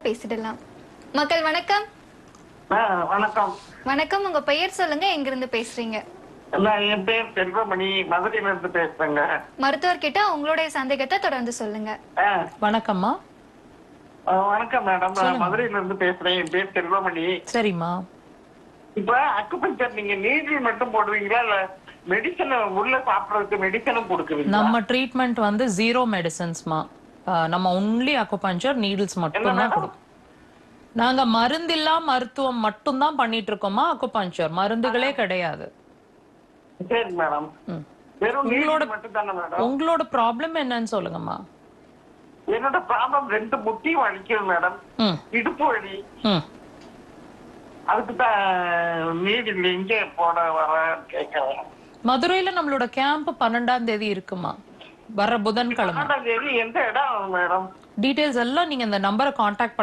பேசிடலாம். மக்கள் வணக்கம். வணக்கம். வணக்கம். உங்க பெயர் சொல்லுங்க, எங்கிருந்து பேசுறீங்க? என் பேர் செல்வமணி, மதுரையில இருந்து பேசுறேங்க. மருத்துவர்கிட்ட உங்களுடைய சந்தேகத்தை தொடர்ந்து சொல்லுங்க. வணக்கம்மா. வணக்கம் மேடம், சொல்லுங்க. மதுரையில இருந்து பேசுறேன். என் பேர் செல்வமணி. சரிம்மா. இப்ப அக்குபஞ்சர் நீங்க நீடில் மட்டும் போடுவீங்களா இல்ல மெடிசன் உள்ள சாப்பிடறதுக்கு மெடிசனும் கொடுக்குறீங்களா? நம்ம ட்ரீட்மெண்ட் வந்து ஜீரோ மெடிசன்ஸ்மா. நம்ம ஒன்லி அக்குபஞ்சர் நீடில்ஸ் மட்டும் தான் கொடுக்கும். நாங்க மருந்தில்லா மருத்துவம் மட்டும் தான் பண்ணிட்டு இருக்கோமா. அக்குபஞ்சர் மருந்துகளே கிடையாது. சரி மேடம். வெறும் நீடில் மட்டும் தானே மேடம்? உங்களோட ப்ராப்ளம் என்னன்னு சொல்லுங்கம்மா. என்னோட ப்ராப்ளம் 2 முட்டியும் வலிக்குது மேடம். இடுப்பு வலி. அதுக்கு தான் நீடில் இங்கே போட வர கேட்கறேன். மதுரையில நம்மளோட கேம்ப் 12ஆம் தேதி இருக்குமா, வர புதன்கிழமை. 12ஆம் தேதி எந்த இடம் மேடம்? டீடைல்ஸ் எல்லாம் நீங்க இந்த நம்பரை கான்டாக்ட்